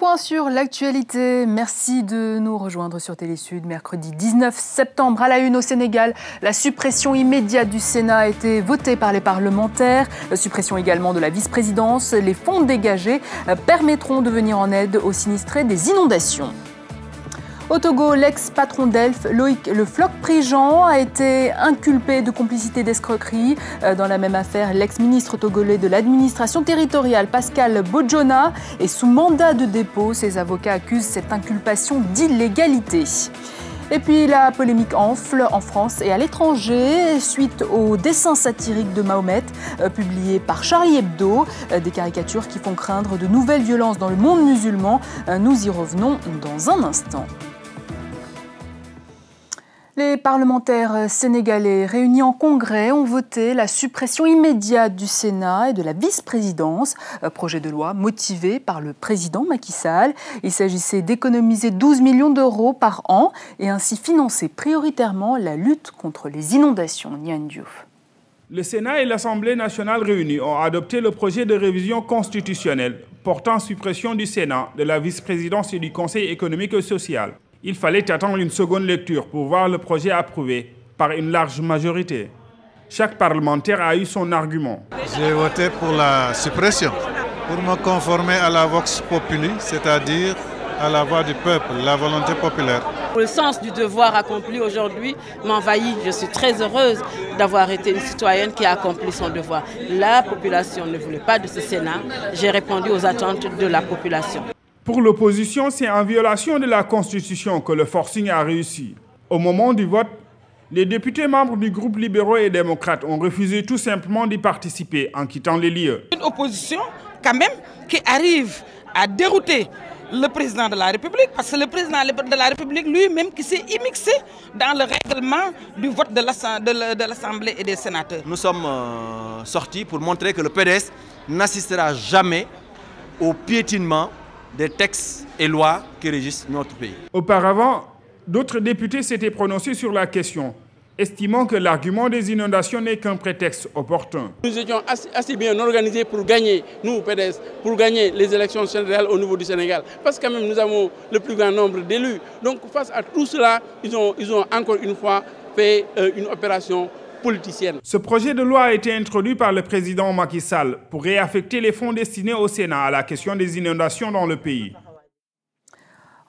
point sur l'actualité. Merci de nous rejoindre sur Télésud. Mercredi 19 septembre, à la une au Sénégal, la suppression immédiate du Sénat a été votée par les parlementaires. La suppression également de la vice-présidence. Les fonds dégagés permettront de venir en aide aux sinistrés des inondations. Au Togo, l'ex-patron d'Elf, Loïc Le Floch-Prigent, a été inculpé de complicité d'escroquerie. Dans la même affaire, l'ex-ministre togolais de l'administration territoriale, Pascal Bodjona, est sous mandat de dépôt. Ses avocats accusent cette inculpation d'illégalité. Et puis la polémique enfle en France et à l'étranger suite aux dessins satiriques de Mahomet publiés par Charlie Hebdo, des caricatures qui font craindre de nouvelles violences dans le monde musulman. Nous y revenons dans un instant. Les parlementaires sénégalais réunis en congrès ont voté la suppression immédiate du Sénat et de la vice-présidence. Projet de loi motivé par le président Macky Sall. Il s'agissait d'économiser 12 millions d'euros par an et ainsi financer prioritairement la lutte contre les inondations. Nian Diouf. Le Sénat et l'Assemblée nationale réunis ont adopté le projet de révision constitutionnelle portant suppression du Sénat, de la vice-présidence et du Conseil économique et social. Il fallait attendre une seconde lecture pour voir le projet approuvé par une large majorité. Chaque parlementaire a eu son argument. J'ai voté pour la suppression, pour me conformer à la vox populi, c'est-à-dire à la voix du peuple, la volonté populaire. Le sens du devoir accompli aujourd'hui m'envahit. Je suis très heureuse d'avoir été une citoyenne qui a accompli son devoir. La population ne voulait pas de ce Sénat. J'ai répondu aux attentes de la population. Pour l'opposition, c'est en violation de la Constitution que le forcing a réussi. Au moment du vote, les députés membres du groupe libéraux et démocrates ont refusé tout simplement d'y participer en quittant les lieux. Une opposition, quand même, qui arrive à dérouter le président de la République, parce que le président de la République lui-même qui s'est immixé dans le règlement du vote de l'Assemblée et des sénateurs. Nous sommes sortis pour montrer que le PDS n'assistera jamais au piétinement des textes et lois qui régissent notre pays. Auparavant, d'autres députés s'étaient prononcés sur la question, estimant que l'argument des inondations n'est qu'un prétexte opportun. Nous étions assez bien organisés pour gagner, nous PDS, pour gagner les élections générales au niveau du Sénégal. Parce que quand même nous avons le plus grand nombre d'élus. Donc face à tout cela, ils ont encore une fois fait une opération politicienne. Ce projet de loi a été introduit par le président Macky Sall pour réaffecter les fonds destinés au Sénat à la question des inondations dans le pays.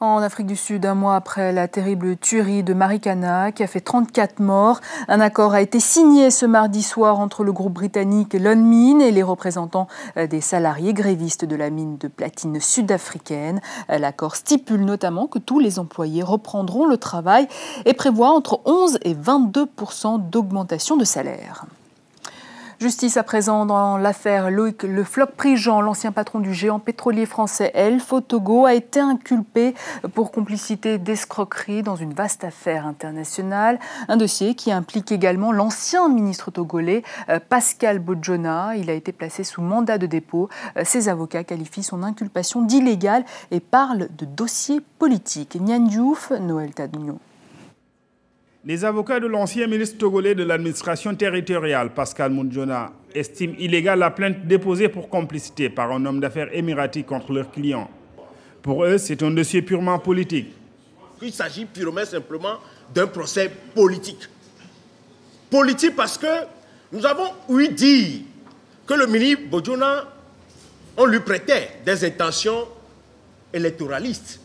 En Afrique du Sud, un mois après la terrible tuerie de Marikana qui a fait 34 morts, un accord a été signé ce mardi soir entre le groupe britannique Lonmin et les représentants des salariés grévistes de la mine de platine sud-africaine. L'accord stipule notamment que tous les employés reprendront le travail et prévoit entre 11 et 22% d'augmentation de salaire. Justice à présent dans l'affaire Loïc Le Floch-Prigent, l'ancien patron du géant pétrolier français Elf au Togo, a été inculpé pour complicité d'escroquerie dans une vaste affaire internationale. Un dossier qui implique également l'ancien ministre togolais Pascal Bodjona. Il a été placé sous mandat de dépôt. Ses avocats qualifient son inculpation d'illégale et parlent de dossier politique. Nian Diouf, Noël Tadugno. Les avocats de l'ancien ministre togolais de l'administration territoriale, Pascal Bodjona, estiment illégale la plainte déposée pour complicité par un homme d'affaires émirati contre leur client. Pour eux, c'est un dossier purement politique. Il s'agit purement simplement d'un procès politique. Politique parce que nous avons ouï dire que le ministre Bodjona, on lui prêtait des intentions électoralistes,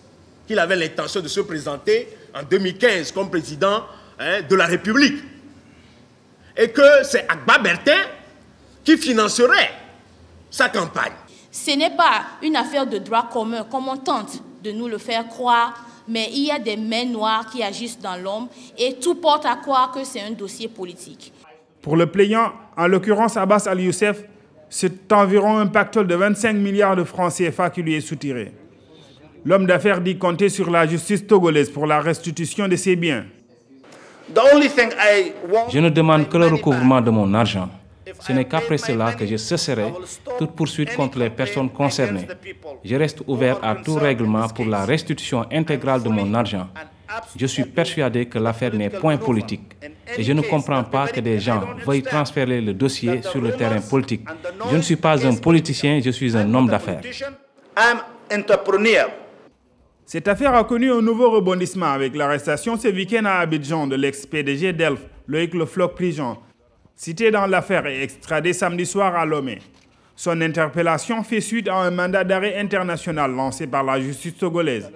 qu'il avait l'intention de se présenter en 2015 comme président de la République. Et que c'est Agba Bertin qui financerait sa campagne. Ce n'est pas une affaire de droit commun, comme on tente de nous le faire croire, mais il y a des mains noires qui agissent dans l'ombre et tout porte à croire que c'est un dossier politique. Pour le plaignant, en l'occurrence Abbas Ali Youssef, c'est environ un pactole de 25 milliards de francs CFA qui lui est soutiré. L'homme d'affaires dit compter sur la justice togolaise pour la restitution de ses biens. Je ne demande que le recouvrement de mon argent. Ce n'est qu'après cela que je cesserai toute poursuite contre les personnes concernées. Je reste ouvert à tout règlement pour la restitution intégrale de mon argent. Je suis persuadé que l'affaire n'est point politique. Et je ne comprends pas que des gens veuillent transférer le dossier sur le terrain politique. Je ne suis pas un politicien, je suis un homme d'affaires. Cette affaire a connu un nouveau rebondissement avec l'arrestation ce week-end à Abidjan de l'ex-PDG d'Elf, Loïc Le Floch-Prigent, cité dans l'affaire et extradé samedi soir à Lomé. Son interpellation fait suite à un mandat d'arrêt international lancé par la justice togolaise.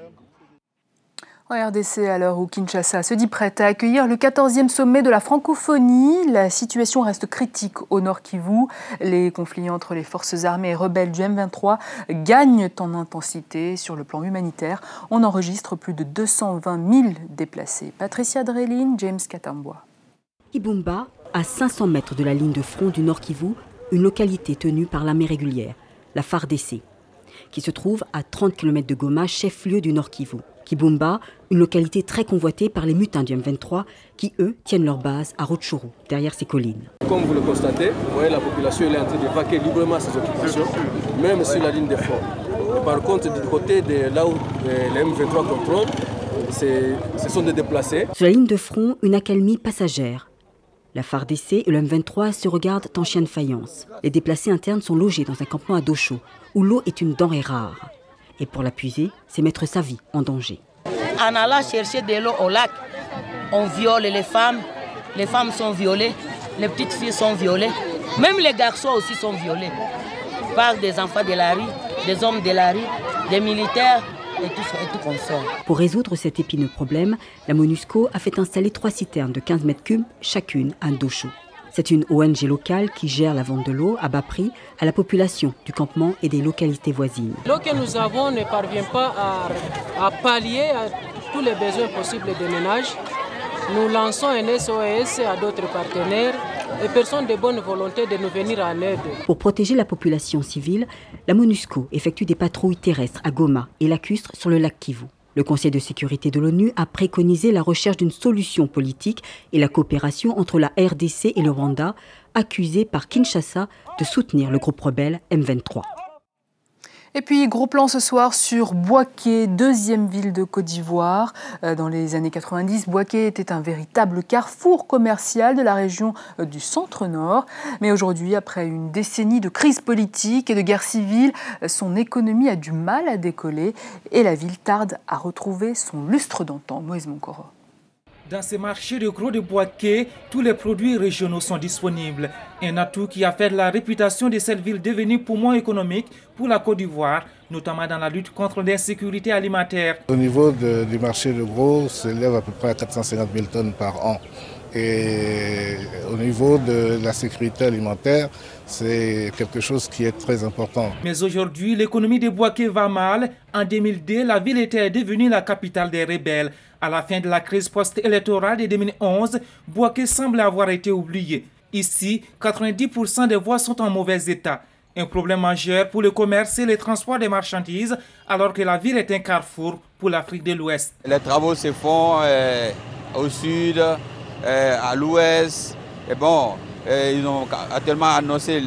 En RDC, à l'heure où Kinshasa se dit prête à accueillir le 14e sommet de la francophonie, la situation reste critique au Nord Kivu. Les conflits entre les forces armées et rebelles du M23 gagnent en intensité sur le plan humanitaire. On enregistre plus de 220 000 déplacés. Patricia Dreline, James Katamboa. Kibumba, à 500 mètres de la ligne de front du Nord Kivu, une localité tenue par l'armée régulière, la FARDC, qui se trouve à 30 km de Goma, chef-lieu du Nord Kivu. Kibumba, une localité très convoitée par les mutins du M23 qui, eux, tiennent leur base à Rutshuru, derrière ces collines. Comme vous le constatez, vous voyez, la population est en train de vaquer librement ses occupations, même sur la ligne de front. Et par contre, du côté de là où les M23 contrôlent, ce sont des déplacés. Sur la ligne de front, une accalmie passagère. La FARDC et le M23 se regardent en chien de faïence. Les déplacés internes sont logés dans un campement à Dosho, où l'eau est une denrée rare. Et pour la puiser, c'est mettre sa vie en danger. En allant chercher de l'eau au lac, on viole les femmes sont violées, les petites filles sont violées, même les garçons aussi sont violés par des enfants de la rue, des hommes de la rue, des militaires et tout consort. Pour résoudre cet épineux problème, la MONUSCO a fait installer 3 citernes de 15 mètres cubes, chacune à Dosho. C'est une ONG locale qui gère la vente de l'eau à bas prix à la population du campement et des localités voisines. L'eau que nous avons ne parvient pas à pallier à tous les besoins possibles des ménages. Nous lançons un SOS à d'autres partenaires et personnes de bonne volonté de nous venir en aide. Pour protéger la population civile, la MONUSCO effectue des patrouilles terrestres à Goma et lacustres sur le lac Kivu. Le Conseil de sécurité de l'ONU a préconisé la recherche d'une solution politique et la coopération entre la RDC et le Rwanda, accusés par Kinshasa de soutenir le groupe rebelle M23. Et puis, gros plan ce soir sur Bouaké, deuxième ville de Côte d'Ivoire. Dans les années 90, Bouaké était un véritable carrefour commercial de la région du centre-nord. Mais aujourd'hui, après une décennie de crise politique et de guerre civile, son économie a du mal à décoller et la ville tarde à retrouver son lustre d'antan. Moïse Monkoro. Dans ces marchés de gros de Bouaké, tous les produits régionaux sont disponibles. Un atout qui a fait la réputation de cette ville devenue poumon économique pour la Côte d'Ivoire, notamment dans la lutte contre l'insécurité alimentaire. Au niveau du marché de gros, s'élève à peu près à 450 000 tonnes par an. Et au niveau de la sécurité alimentaire, c'est quelque chose qui est très important. Mais aujourd'hui, l'économie de Bouaké va mal. En 2002, la ville était devenue la capitale des rebelles. À la fin de la crise post-électorale de 2011, Bouaké semble avoir été oublié. Ici, 90% des voies sont en mauvais état. Un problème majeur pour le commerce et le transport des marchandises, alors que la ville est un carrefour pour l'Afrique de l'Ouest. Les travaux se font au sud, à l'ouest. Et bon, ils ont actuellement annoncé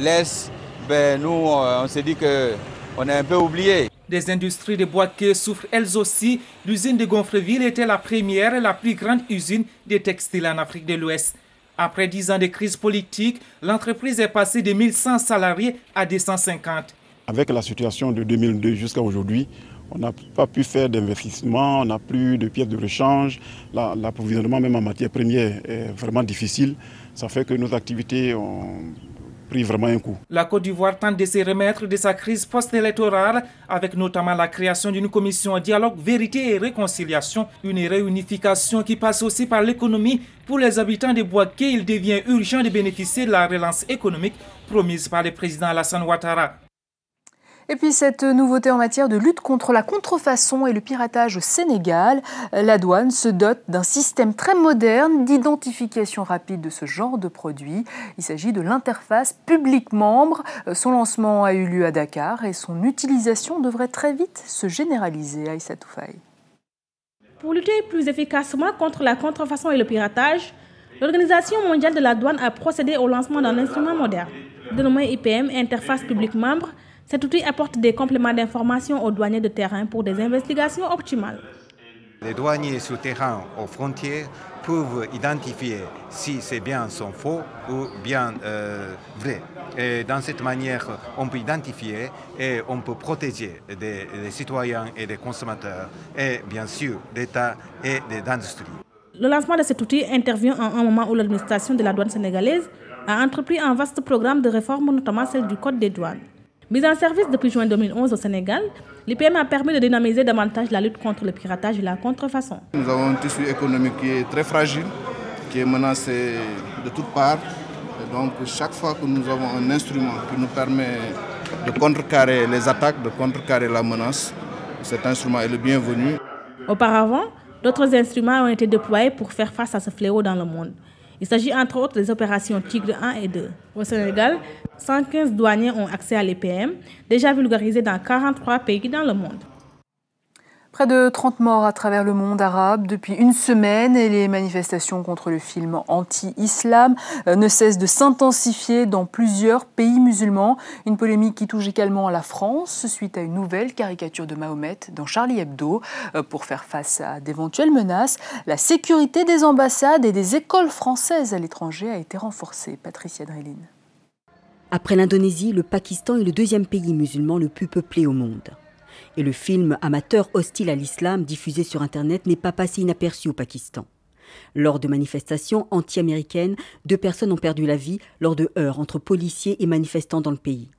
l'est. Ben, nous, on s'est dit qu'on est un peu oublié. Des industries de Bouaké souffrent elles aussi. L'usine de Gonfreville était la première et la plus grande usine de textile en Afrique de l'Ouest. Après 10 ans de crise politique, l'entreprise est passée de 1100 salariés à 250. Avec la situation de 2002 jusqu'à aujourd'hui, on n'a pas pu faire d'investissement, on n'a plus de pièces de rechange. L'approvisionnement même en matières premières est vraiment difficile. Ça fait que nos activités ont pris vraiment un coup. La Côte d'Ivoire tente de se remettre de sa crise post-électorale avec notamment la création d'une commission dialogue, vérité et réconciliation, une réunification qui passe aussi par l'économie. Pour les habitants de Bouaké, il devient urgent de bénéficier de la relance économique promise par le président Alassane Ouattara. Et puis cette nouveauté en matière de lutte contre la contrefaçon et le piratage au Sénégal, la douane se dote d'un système très moderne d'identification rapide de ce genre de produits. Il s'agit de l'interface public-membre. Son lancement a eu lieu à Dakar et son utilisation devrait très vite se généraliser. Aïssa Toufaï. Pour lutter plus efficacement contre la contrefaçon et le piratage, l'Organisation mondiale de la douane a procédé au lancement d'un instrument moderne. Dénommé IPM, Interface public-membre, cet outil apporte des compléments d'information aux douaniers de terrain pour des investigations optimales. Les douaniers sur terrain aux frontières peuvent identifier si c'est bien son faux ou bien vrai. Et dans cette manière, on peut identifier et on peut protéger des citoyens et des consommateurs et bien sûr d'État et des industries. Le lancement de cet outil intervient en un moment où l'administration de la douane sénégalaise a entrepris un vaste programme de réforme, notamment celle du Code des douanes. Mise en service depuis juin 2011 au Sénégal, l'IPM a permis de dynamiser davantage la lutte contre le piratage et la contrefaçon. Nous avons un tissu économique qui est très fragile, qui est menacé de toutes parts. Et donc chaque fois que nous avons un instrument qui nous permet de contrecarrer les attaques, de contrecarrer la menace, cet instrument est le bienvenu. Auparavant, d'autres instruments ont été déployés pour faire face à ce fléau dans le monde. Il s'agit entre autres des opérations Tigre 1 et 2. Au Sénégal, 115 douaniers ont accès à l'IPM, déjà vulgarisés dans 43 pays dans le monde. Près de 30 morts à travers le monde arabe depuis une semaine et les manifestations contre le film anti-islam ne cessent de s'intensifier dans plusieurs pays musulmans. Une polémique qui touche également la France suite à une nouvelle caricature de Mahomet dans Charlie Hebdo. Pour faire face à d'éventuelles menaces, la sécurité des ambassades et des écoles françaises à l'étranger a été renforcée. Patricia Drelin. Après l'Indonésie, le Pakistan est le deuxième pays musulman le plus peuplé au monde. Et le film amateur hostile à l'islam diffusé sur Internet n'est pas passé inaperçu au Pakistan. Lors de manifestations anti-américaines, 2 personnes ont perdu la vie lors de heurts entre policiers et manifestants dans le pays.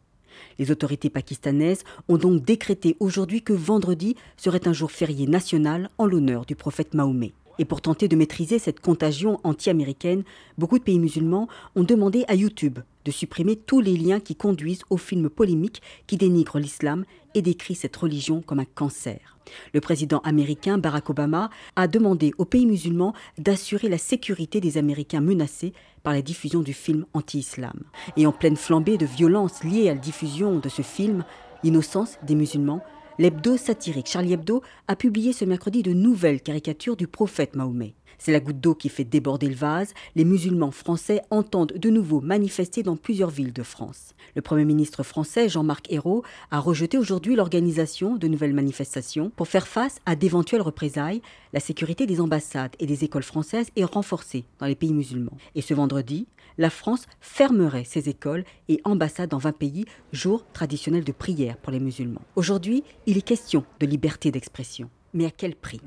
Les autorités pakistanaises ont donc décrété aujourd'hui que vendredi serait un jour férié national en l'honneur du prophète Mahomet. Et pour tenter de maîtriser cette contagion anti-américaine, beaucoup de pays musulmans ont demandé à YouTube de supprimer tous les liens qui conduisent aux films polémiques qui dénigrent l'islam et décrit cette religion comme un cancer. Le président américain Barack Obama a demandé aux pays musulmans d'assurer la sécurité des Américains menacés par la diffusion du film anti-islam. Et en pleine flambée de violence liée à la diffusion de ce film, l'innocence des musulmans, l'hebdo satirique Charlie Hebdo a publié ce mercredi de nouvelles caricatures du prophète Mahomet. C'est la goutte d'eau qui fait déborder le vase. Les musulmans français entendent de nouveau manifester dans plusieurs villes de France. Le Premier ministre français, Jean-Marc Ayrault, a rejeté aujourd'hui l'organisation de nouvelles manifestations. Pour faire face à d'éventuelles représailles, la sécurité des ambassades et des écoles françaises est renforcée dans les pays musulmans. Et ce vendredi, la France fermerait ses écoles et ambassades dans 20 pays, jour traditionnel de prière pour les musulmans. Aujourd'hui, il est question de liberté d'expression. Mais à quel prix ?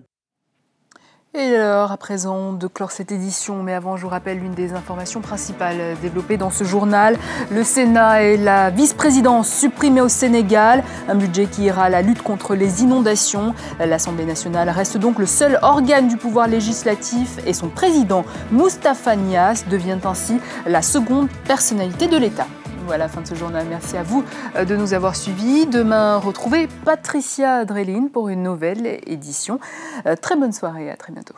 Et alors, à présent, de clore cette édition, mais avant, je vous rappelle l'une des informations principales développées dans ce journal. Le Sénat et la vice-présidence supprimés au Sénégal, un budget qui ira à la lutte contre les inondations. L'Assemblée nationale reste donc le seul organe du pouvoir législatif et son président, Moustapha Niasse, devient ainsi la seconde personnalité de l'État. Voilà, fin de ce journal. Merci à vous de nous avoir suivis. Demain, retrouvez Patricia Drelin pour une nouvelle édition. Très bonne soirée et à très bientôt.